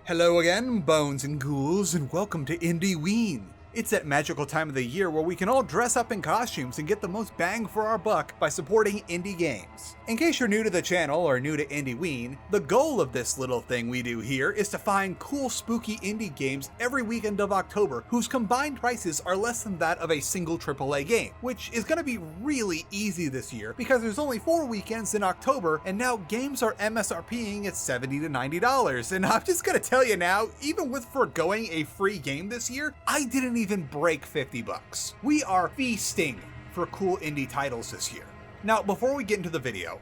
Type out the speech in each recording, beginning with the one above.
Hello again, bones and ghouls, and welcome to Indieween. It's that magical time of the year where we can all dress up in costumes and get the most bang for our buck by supporting indie games. In case you're new to the channel or new to Indieween, the goal of this little thing we do here is to find cool spooky indie games every weekend of October whose combined prices are less than that of a single AAA game, which is going to be really easy this year because there's only 4 weekends in October and now games are MSRPing at $70 to $90. And I'm just going to tell you now, even with foregoing a free game this year, I didn't even break 50 bucks. We are feasting for cool indie titles this year. Now, before we get into the video,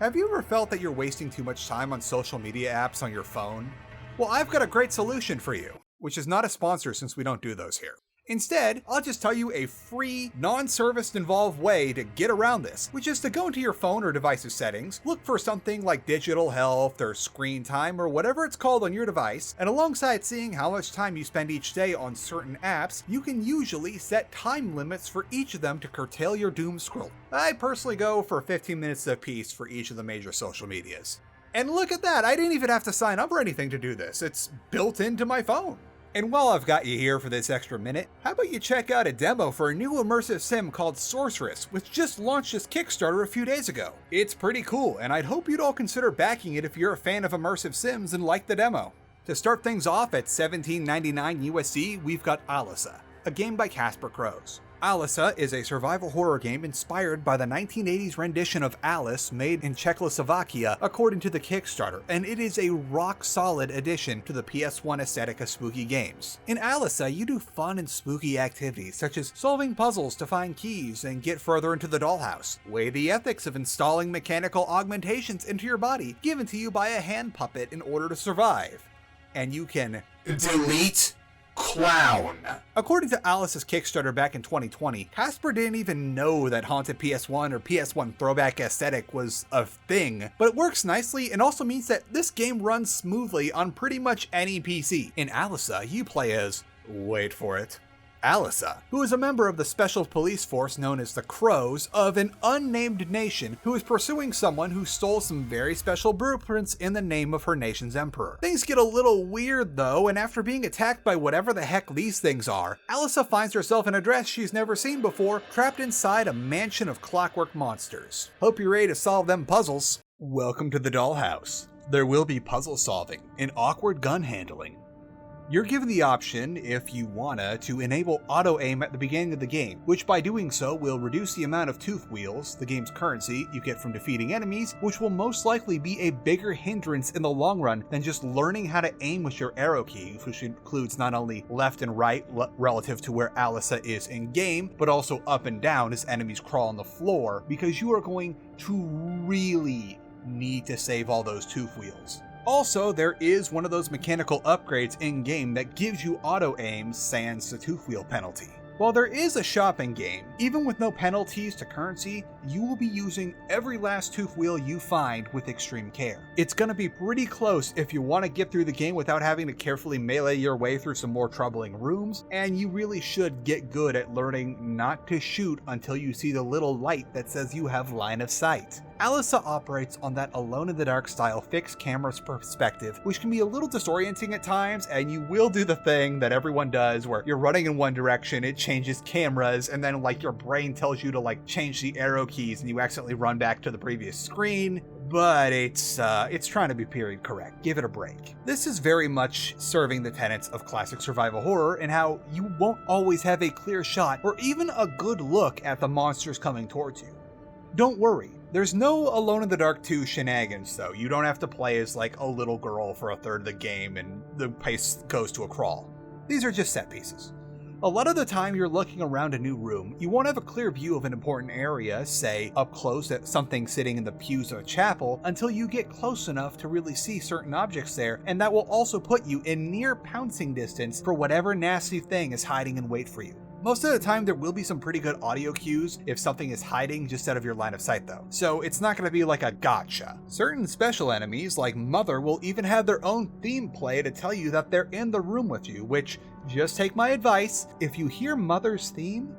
have you ever felt that you're wasting too much time on social media apps on your phone? Well, I've got a great solution for you, which is not a sponsor since we don't do those here. Instead, I'll just tell you a free, non-service involved way to get around this, which is to go into your phone or device's settings, look for something like digital health or screen time or whatever it's called on your device, and alongside seeing how much time you spend each day on certain apps, you can usually set time limits for each of them to curtail your doom scroll. I personally go for 15 minutes apiece for each of the major social medias. And look at that, I didn't even have to sign up or anything to do this. It's built into my phone. And while I've got you here for this extra minute, how about you check out a demo for a new immersive sim called Sorceress, which just launched its Kickstarter a few days ago. It's pretty cool, and I'd hope you'd all consider backing it if you're a fan of immersive sims and like the demo. To start things off at $17.99 USD, we've got Alisa, a game by Casper Croes. Alisa is a survival horror game inspired by the 1980s rendition of Alice made in Czechoslovakia according to the Kickstarter, and it is a rock-solid addition to the PS1 aesthetic of spooky games. In Alisa, you do fun and spooky activities such as solving puzzles to find keys and get further into the dollhouse, weigh the ethics of installing mechanical augmentations into your body given to you by a hand puppet in order to survive. And you can delete clown. According to Alice's Kickstarter back in 2020, Casper didn't even know that haunted PS1 or PS1 throwback aesthetic was a thing, but it works nicely and also means that this game runs smoothly on pretty much any PC. In Alisa, you play as, wait for it, Alisa, who is a member of the special police force known as the Croes of an unnamed nation who is pursuing someone who stole some very special blueprints in the name of her nation's emperor. Things get a little weird though, and after being attacked by whatever the heck these things are, Alisa finds herself in a dress she's never seen before, trapped inside a mansion of clockwork monsters. Hope you're ready to solve them puzzles. Welcome to the Dollhouse. There will be puzzle solving and awkward gun handling. You're given the option, if you wanna, to enable auto-aim at the beginning of the game, which by doing so will reduce the amount of tooth wheels, the game's currency, you get from defeating enemies, which will most likely be a bigger hindrance in the long run than just learning how to aim with your arrow keys, which includes not only left and right relative to where Alisa is in-game, but also up and down as enemies crawl on the floor, because you are going to really need to save all those tooth wheels. Also, there is one of those mechanical upgrades in-game that gives you auto-aim sans the tooth wheel penalty. While there is a shop in-game, even with no penalties to currency, you will be using every last tooth wheel you find with extreme care. It's gonna be pretty close if you want to get through the game without having to carefully melee your way through some more troubling rooms, and you really should get good at learning not to shoot until you see the little light that says you have line of sight. Alisa operates on that alone-in-the-dark style fixed camera perspective, which can be a little disorienting at times, and you will do the thing that everyone does where you're running in one direction, it changes cameras, and then like your brain tells you to like change the arrow keys and you accidentally run back to the previous screen. But it's trying to be period correct. Give it a break. This is very much serving the tenets of classic survival horror and how you won't always have a clear shot or even a good look at the monsters coming towards you. Don't worry, there's no Alone in the Dark 2 shenanigans though. You don't have to play as like a little girl for a third of the game and the pace goes to a crawl. These are just set pieces. A lot of the time you're looking around a new room, you won't have a clear view of an important area, say up close at something sitting in the pews of a chapel, until you get close enough to really see certain objects there, and that will also put you in near pouncing distance for whatever nasty thing is hiding in wait for you. Most of the time there will be some pretty good audio cues if something is hiding just out of your line of sight though, so it's not going to be like a gotcha. Certain special enemies like Mother will even have their own theme play to tell you that they're in the room with you, which, just take my advice, if you hear Mother's theme,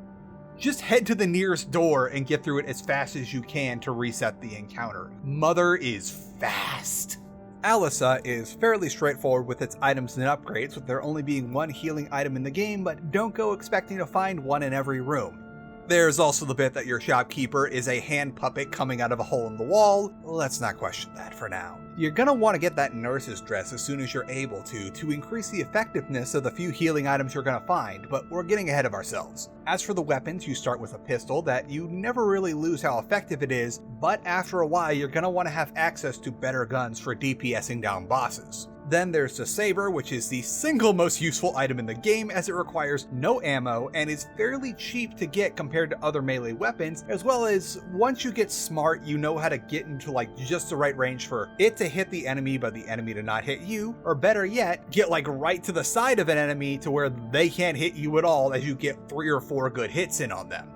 just head to the nearest door and get through it as fast as you can to reset the encounter. Mother is fast. Alisa is fairly straightforward with its items and upgrades, with there only being one healing item in the game, but don't go expecting to find one in every room. There's also the bit that your shopkeeper is a hand puppet coming out of a hole in the wall. Let's not question that for now. You're gonna want to get that nurse's dress as soon as you're able to increase the effectiveness of the few healing items you're gonna find, but we're getting ahead of ourselves. As for the weapons, you start with a pistol that you never really lose how effective it is, but after a while you're gonna want to have access to better guns for DPSing down bosses. Then there's the saber, which is the single most useful item in the game as it requires no ammo and is fairly cheap to get compared to other melee weapons, as well as once you get smart, you know how to get into just the right range for it to hit the enemy but the enemy to not hit you, or better yet, get right to the side of an enemy to where they can't hit you at all as you get 3 or 4 good hits in on them.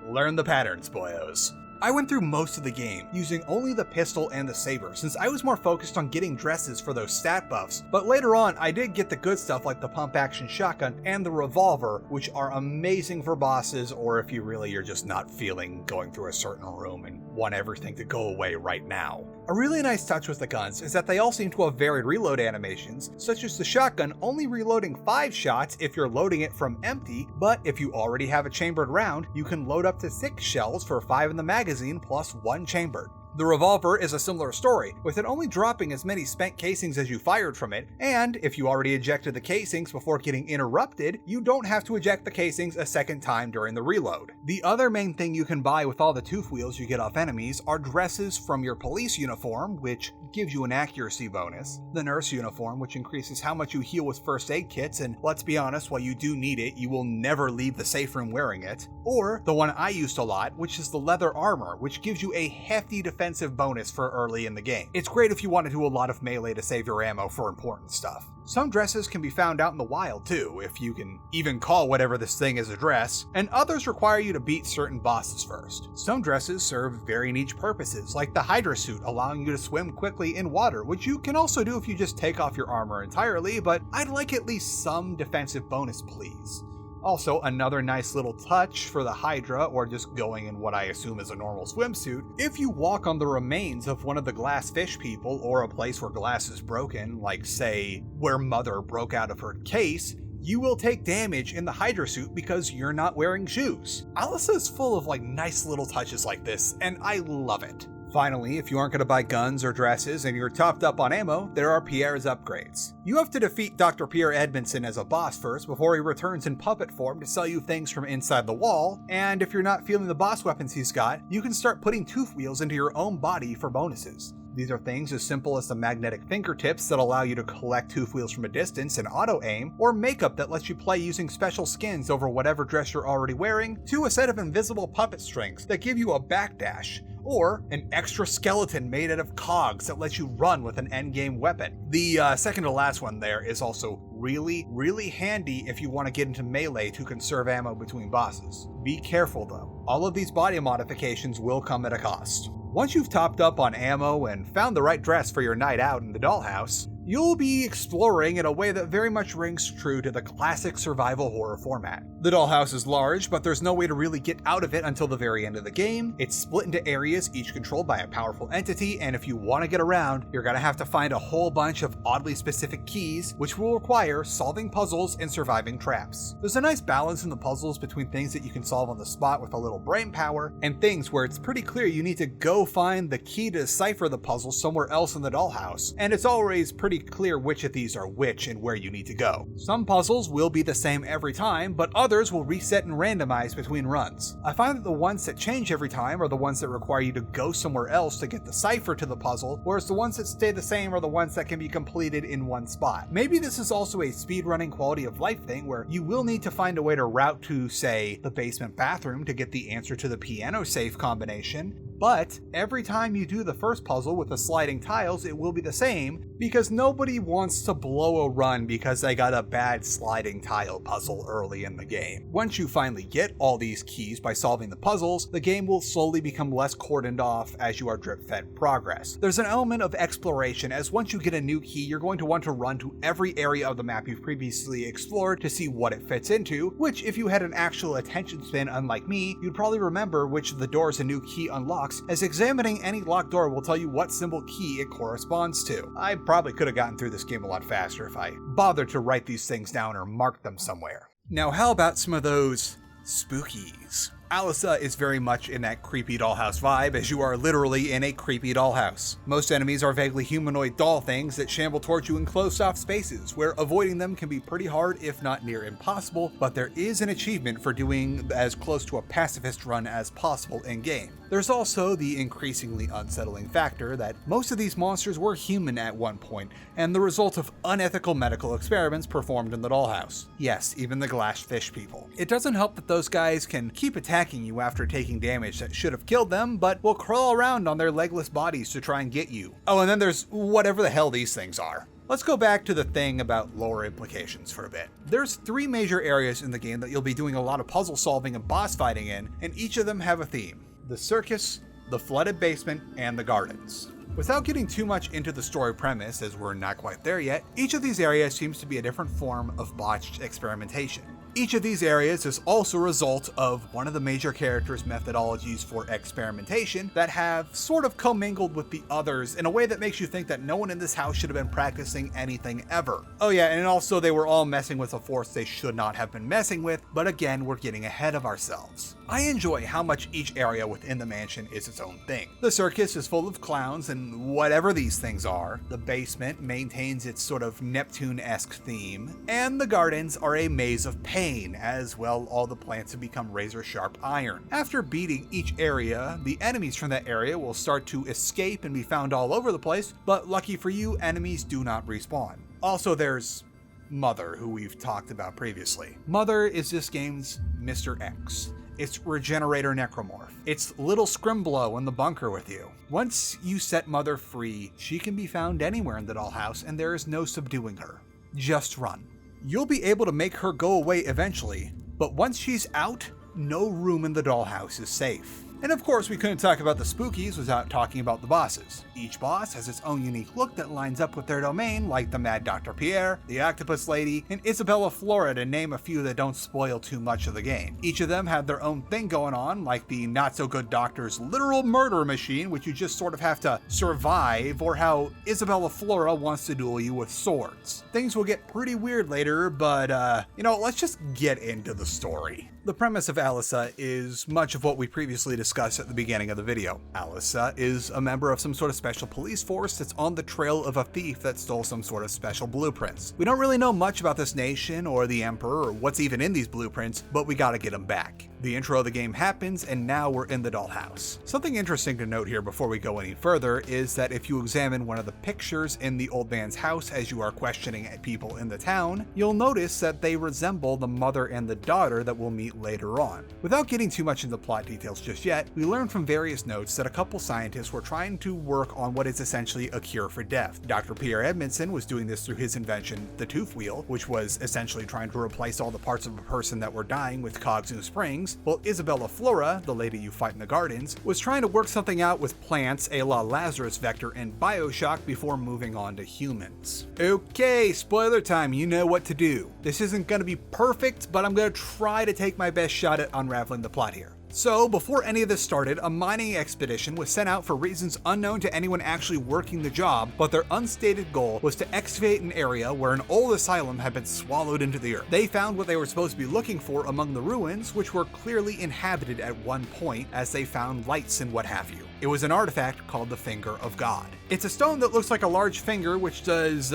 Learn the patterns, boyos. I went through most of the game using only the pistol and the saber since I was more focused on getting dresses for those stat buffs, but later on I did get the good stuff like the pump action shotgun and the revolver, which are amazing for bosses or if you're just not feeling going through a certain room and want everything to go away right now. A really nice touch with the guns is that they all seem to have varied reload animations, such as the shotgun only reloading 5 shots if you're loading it from empty, but if you already have a chambered round, you can load up to 6 shells for 5 in the magazine plus 1 chambered. The revolver is a similar story, with it only dropping as many spent casings as you fired from it, and if you already ejected the casings before getting interrupted, you don't have to eject the casings a second time during the reload. The other main thing you can buy with all the tooth wheels you get off enemies are dresses from your police uniform, which gives you an accuracy bonus, the nurse uniform, which increases how much you heal with first aid kits, and let's be honest, while you do need it, you will never leave the safe room wearing it, or the one I used a lot, which is the leather armor, which gives you a hefty defensive bonus for early in the game. It's great if you want to do a lot of melee to save your ammo for important stuff. Some dresses can be found out in the wild too, if you can even call whatever this thing is a dress, and others require you to beat certain bosses first. Some dresses serve very niche purposes, like the Hydra suit allowing you to swim quickly in water, which you can also do if you just take off your armor entirely, but I'd like at least some defensive bonus, please. Also, another nice little touch for the Hydra, or just going in what I assume is a normal swimsuit, if you walk on the remains of one of the glass fish people or a place where glass is broken, like say, where Mother broke out of her case, you will take damage in the Hydra suit because you're not wearing shoes. Alisa is full of nice little touches like this, and I love it. Finally, if you aren't going to buy guns or dresses and you're topped up on ammo, there are Pierre's upgrades. You have to defeat Dr. Pierre Edmondson as a boss first before he returns in puppet form to sell you things from inside the wall, and if you're not feeling the boss weapons he's got, you can start putting tooth wheels into your own body for bonuses. These are things as simple as the magnetic fingertips that allow you to collect tooth wheels from a distance and auto-aim, or makeup that lets you play using special skins over whatever dress you're already wearing, to a set of invisible puppet strings that give you a backdash, or an extra skeleton made out of cogs that lets you run with an endgame weapon. The second to last one there is also really handy if you want to get into melee to conserve ammo between bosses. Be careful though, all of these body modifications will come at a cost. Once you've topped up on ammo and found the right dress for your night out in the dollhouse, you'll be exploring in a way that very much rings true to the classic survival horror format. The dollhouse is large, but there's no way to really get out of it until the very end of the game. It's split into areas, each controlled by a powerful entity, and if you want to get around, you're gonna have to find a whole bunch of oddly specific keys, which will require solving puzzles and surviving traps. There's a nice balance in the puzzles between things that you can solve on the spot with a little brain power, and things where it's pretty clear you need to go find the key to decipher the puzzle somewhere else in the dollhouse, and it's always pretty clear which of these are which and where you need to go. Some puzzles will be the same every time, but others will reset and randomize between runs. I find that the ones that change every time are the ones that require you to go somewhere else to get the cipher to the puzzle, whereas the ones that stay the same are the ones that can be completed in one spot. Maybe this is also a speedrunning quality of life thing where you will need to find a way to route to, say, the basement bathroom to get the answer to the piano safe combination, but every time you do the first puzzle with the sliding tiles, it will be the same, because nobody wants to blow a run because they got a bad sliding tile puzzle early in the game. Once you finally get all these keys by solving the puzzles, the game will slowly become less cordoned off as you are drip-fed progress. There's an element of exploration, as once you get a new key, you're going to want to run to every area of the map you've previously explored to see what it fits into, which if you had an actual attention span unlike me, you'd probably remember which of the doors a new key unlocks box, as examining any locked door will tell you what symbol key it corresponds to. I probably could have gotten through this game a lot faster if I bothered to write these things down or mark them somewhere. Now how about some of those spookies? Alisa is very much in that creepy dollhouse vibe, as you are literally in a creepy dollhouse. Most enemies are vaguely humanoid doll things that shamble towards you in closed-off spaces, where avoiding them can be pretty hard if not near impossible, but there is an achievement for doing as close to a pacifist run as possible in-game. There's also the increasingly unsettling factor that most of these monsters were human at one point, and the result of unethical medical experiments performed in the dollhouse. Yes, even the glass fish people. It doesn't help that those guys can keep attacking you after taking damage that should have killed them, but will crawl around on their legless bodies to try and get you. Oh, and then there's whatever the hell these things are. Let's go back to the thing about lore implications for a bit. There's 3 major areas in the game that you'll be doing a lot of puzzle solving and boss fighting in, and each of them have a theme. The circus, the flooded basement, and the gardens. Without getting too much into the story premise, as we're not quite there yet, each of these areas seems to be a different form of botched experimentation. Each of these areas is also a result of one of the major characters' methodologies for experimentation that have sort of commingled with the others in a way that makes you think that no one in this house should have been practicing anything ever. Oh yeah, and also they were all messing with a force they should not have been messing with, but again, we're getting ahead of ourselves. I enjoy how much each area within the mansion is its own thing. The circus is full of clowns and whatever these things are. The basement maintains its sort of Neptune-esque theme. And the gardens are a maze of pain, as well all the plants have become razor-sharp iron. After beating each area, the enemies from that area will start to escape and be found all over the place, but lucky for you, enemies do not respawn. Also, there's Mother, who we've talked about previously. Mother is this game's Mr. X. It's Regenerator Necromorph. It's little Scrimblow in the bunker with you. Once you set Mother free, she can be found anywhere in the dollhouse and there is no subduing her. Just run. You'll be able to make her go away eventually, but once she's out, no room in the dollhouse is safe. And of course, we couldn't talk about the spookies without talking about the bosses. Each boss has its own unique look that lines up with their domain, like the Mad Dr. Pierre, the Octopus Lady, and Isabella Flora, to name a few that don't spoil too much of the game. Each of them have their own thing going on, like the not-so-good doctor's literal murder machine, which you just sort of have to survive, or how Isabella Flora wants to duel you with swords. Things will get pretty weird later, but let's just get into the story. The premise of Alisa is much of what we previously discussed at the beginning of the video. Alisa is a member of some sort of special police force that's on the trail of a thief that stole some sort of special blueprints. We don't really know much about this nation or the Emperor or what's even in these blueprints, but we gotta get them back. The intro of the game happens, and now we're in the dollhouse. Something interesting to note here before we go any further is that if you examine one of the pictures in the old man's house as you are questioning people in the town, you'll notice that they resemble the mother and the daughter that we'll meet later on. Without getting too much into plot details just yet, we learn from various notes that a couple scientists were trying to work on what is essentially a cure for death. Dr. Pierre Edmondson was doing this through his invention, the tooth wheel, which was essentially trying to replace all the parts of a person that were dying with cogs and springs, while Isabella Flora, the lady you fight in the gardens, was trying to work something out with plants, a la Lazarus Vector and Bioshock, before moving on to humans. Okay, spoiler time, you know what to do. This isn't gonna be perfect, but I'm gonna try to take my best shot at unraveling the plot here. So, before any of this started, a mining expedition was sent out for reasons unknown to anyone actually working the job, but their unstated goal was to excavate an area where an old asylum had been swallowed into the earth. They found what they were supposed to be looking for among the ruins, which were clearly inhabited at one point, as they found lights and what have you. It was an artifact called the Finger of God. It's a stone that looks like a large finger, which does,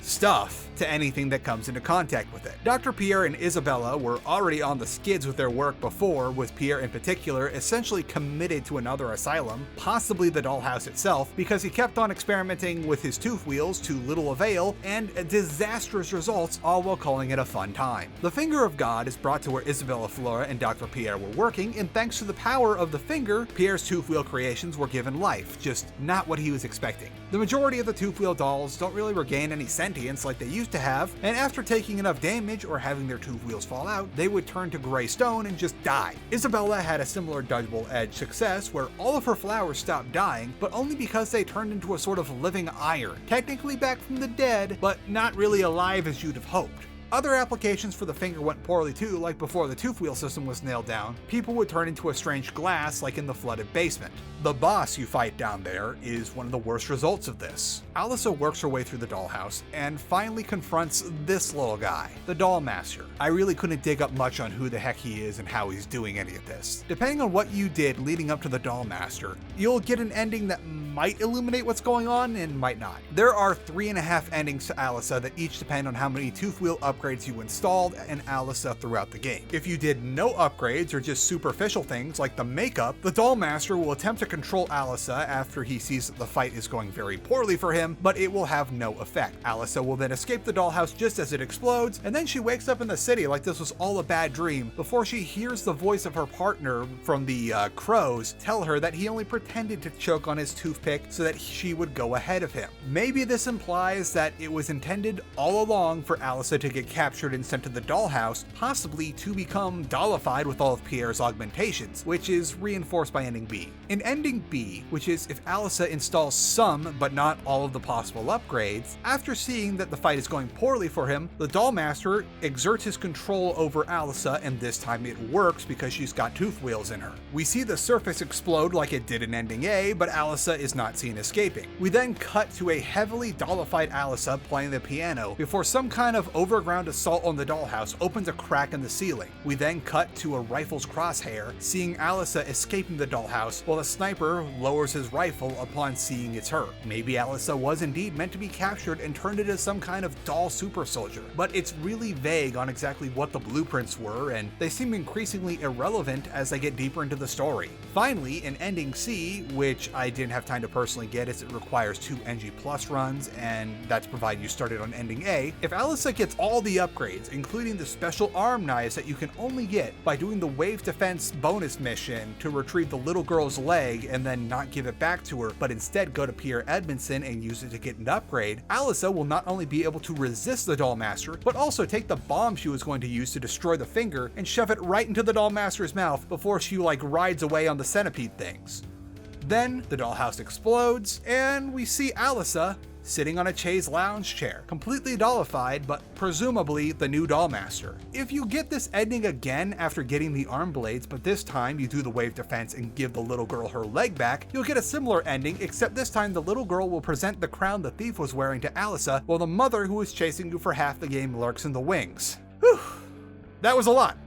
stuff to anything that comes into contact with it. Dr. Pierre and Isabella were already on the skids with their work before, with Pierre in particular essentially committed to another asylum, possibly the dollhouse itself, because he kept on experimenting with his tooth wheels to little avail and disastrous results, all while calling it a fun time. The Finger of God is brought to where Isabella Flora and Dr. Pierre were working, and thanks to the power of the finger, Pierre's tooth wheel creations were given life, just not what he was expecting. The majority of the tooth wheel dolls don't really regain any sentience like they used to have, and after taking enough damage or having their tooth wheels fall out, they would turn to gray stone and just die. Isabella had a similar double-edged success where all of her flowers stopped dying, but only because they turned into a sort of living iron, technically back from the dead, but not really alive as you'd have hoped. Other applications for the finger went poorly too, like before the tooth wheel system was nailed down, people would turn into a strange glass like in the flooded basement. The boss you fight down there is one of the worst results of this. Alisa works her way through the dollhouse and finally confronts this little guy, the doll master. I really couldn't dig up much on who the heck he is and how he's doing any of this. Depending on what you did leading up to the doll master, you'll get an ending that might illuminate what's going on and might not. There are 3.5 endings to Alisa that each depend on how many tooth wheel upgrades you installed in Alisa throughout the game. If you did no upgrades or just superficial things like the makeup, the doll master will attempt to control Alisa after he sees that the fight is going very poorly for him, but it will have no effect. Alisa will then escape the dollhouse just as it explodes, and then she wakes up in the city like this was all a bad dream before she hears the voice of her partner from the Croes tell her that he only pretended to choke on his toothpick so that she would go ahead of him. Maybe this implies that it was intended all along for Alisa to get captured and sent to the dollhouse, possibly to become dollified with all of Pierre's augmentations, which is reinforced by ending B. In ending B, which is if Alisa installs some but not all of the possible upgrades, after seeing that the fight is going poorly for him, the dollmaster exerts his control over Alisa, and this time it works because she's got tooth wheels in her. We see the surface explode like it did in ending A, but Alisa is not seen escaping. We then cut to a heavily dollified Alisa playing the piano before some kind of overground assault on the dollhouse opens a crack in the ceiling. We then cut to a rifle's crosshair, seeing Alisa escaping the dollhouse while the sniper lowers his rifle upon seeing it's her. Maybe Alisa was indeed meant to be captured and turned into some kind of doll super soldier, but it's really vague on exactly what the blueprints were, and they seem increasingly irrelevant as they get deeper into the story. Finally, in ending C, which I didn't have time to personally get as it requires 2 NG Plus runs, and that's provided you started on ending A, if Alisa gets all the upgrades, including the special arm knives that you can only get by doing the wave defense bonus mission to retrieve the little girl's leg and then not give it back to her, but instead go to Pierre Edmondson and use it to get an upgrade, Alisa will not only be able to resist the dollmaster, but also take the bomb she was going to use to destroy the finger and shove it right into the dollmaster's mouth before she rides away on the centipede things. Then the dollhouse explodes, and we see Alisa sitting on a chaise lounge chair, completely dollified, but presumably the new dollmaster. If you get this ending again after getting the arm blades, but this time you do the wave defense and give the little girl her leg back, you'll get a similar ending, except this time the little girl will present the crown the thief was wearing to Alisa, while the mother who was chasing you for half the game lurks in the wings. Whew, that was a lot.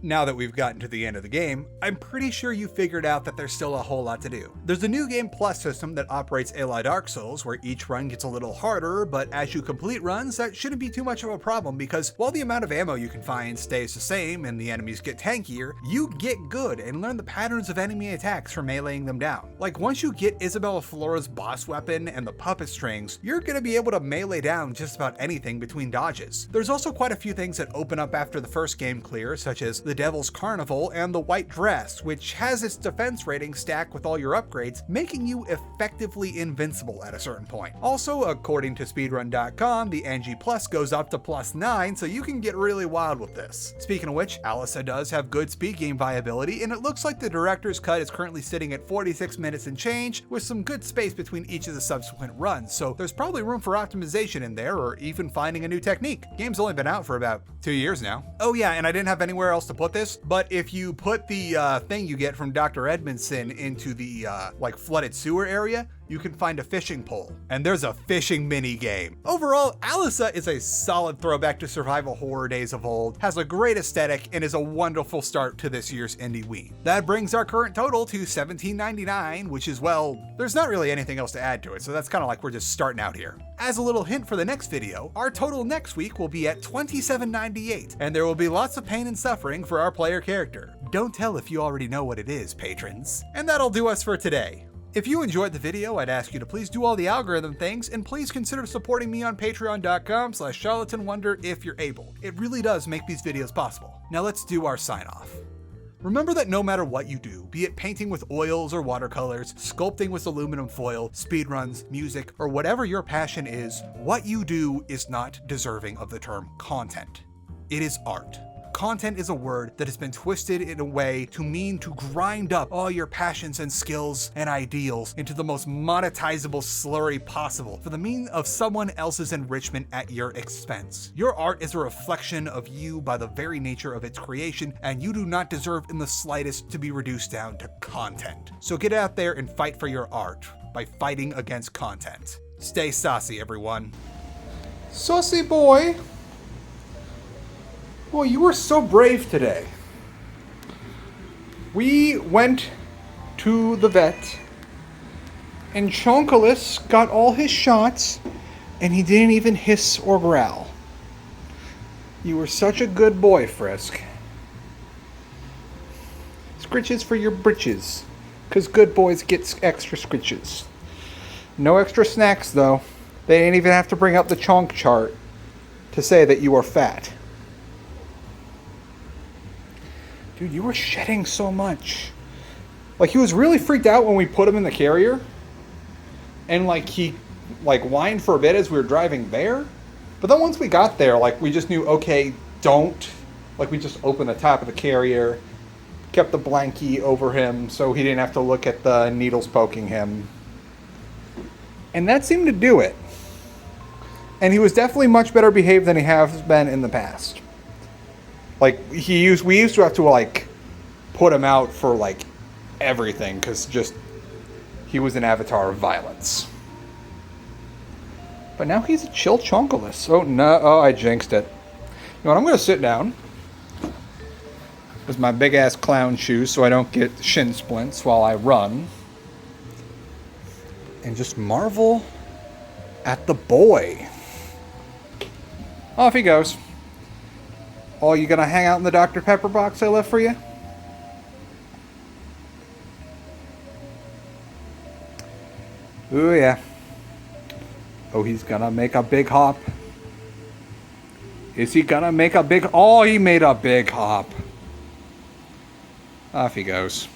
Now that we've gotten to the end of the game, I'm pretty sure you figured out that there's still a whole lot to do. There's a new game plus system that operates a la Dark Souls, where each run gets a little harder, but as you complete runs, that shouldn't be too much of a problem because while the amount of ammo you can find stays the same and the enemies get tankier, you get good and learn the patterns of enemy attacks for meleeing them down. Like once you get Isabella Flora's boss weapon and the puppet strings, you're gonna be able to melee down just about anything between dodges. There's also quite a few things that open up after the first game clear, such as the Devil's Carnival and the White Dress, which has its defense rating stacked with all your upgrades, making you effectively invincible at a certain point. Also, according to speedrun.com, the NG Plus goes up to +9, so you can get really wild with this. Speaking of which, Alisa does have good speed game viability, and it looks like the director's cut is currently sitting at 46 minutes and change, with some good space between each of the subsequent runs, so there's probably room for optimization in there, or even finding a new technique. Game's only been out for about 2 years now. Oh yeah, and I didn't have anywhere else to put this, but if you put the thing you get from Dr. Edmondson into the flooded sewer area, you can find a fishing pole, and there's a fishing mini game. Overall, Alisa is a solid throwback to survival horror days of old, has a great aesthetic, and is a wonderful start to this year's IndieWeen. That brings our current total to $17.99, which is, well, there's not really anything else to add to it, so that's kind of like we're just starting out here. As a little hint for the next video, our total next week will be at $27.98, and there will be lots of pain and suffering for our player character. Don't tell if you already know what it is, patrons. And that'll do us for today. If you enjoyed the video, I'd ask you to please do all the algorithm things, and please consider supporting me on patreon.com/charlatanwonder if you're able. It really does make these videos possible. Now let's do our sign off. Remember that no matter what you do, be it painting with oils or watercolors, sculpting with aluminum foil, speedruns, music, or whatever your passion is, what you do is not deserving of the term content. It is art. content is a word that has been twisted in a way to mean to grind up all your passions and skills and ideals into the most monetizable slurry possible for the means of someone else's enrichment at your expense. Your art is a reflection of you by the very nature of its creation, and you do not deserve in the slightest to be reduced down to content. So get out there and fight for your art by fighting against content. Stay saucy, everyone. Saucy boy. Boy, you were so brave today. We went to the vet, and Chonkalis got all his shots, and he didn't even hiss or growl. You were such a good boy, Frisk. Scritches for your britches, 'cause good boys get extra scritches. No extra snacks, though. They didn't even have to bring up the chonk chart to say that you are fat. Dude, you were shedding so much. Like, he was really freaked out when we put him in the carrier. And, like, he, like, whined for a bit as we were driving there. But then once we got there, like, we just knew, okay, don't. Like, we just opened the top of the carrier, kept the blankie over him so he didn't have to look at the needles poking him. And that seemed to do it. And he was definitely much better behaved than he has been in the past. Like, we used to have to, like, put him out for, like, everything, because just, he was an avatar of violence. But now he's a chill Chonkalis. Oh, no, oh, I jinxed it. You know what, I'm going to sit down with my big-ass clown shoes so I don't get shin splints while I run. And just marvel at the boy. Off he goes. Oh, you gonna hang out in the Dr. Pepper box I left for you? Ooh, yeah. Oh, he's gonna make a big hop. Is he gonna make a big... Oh, he made a big hop. Off he goes.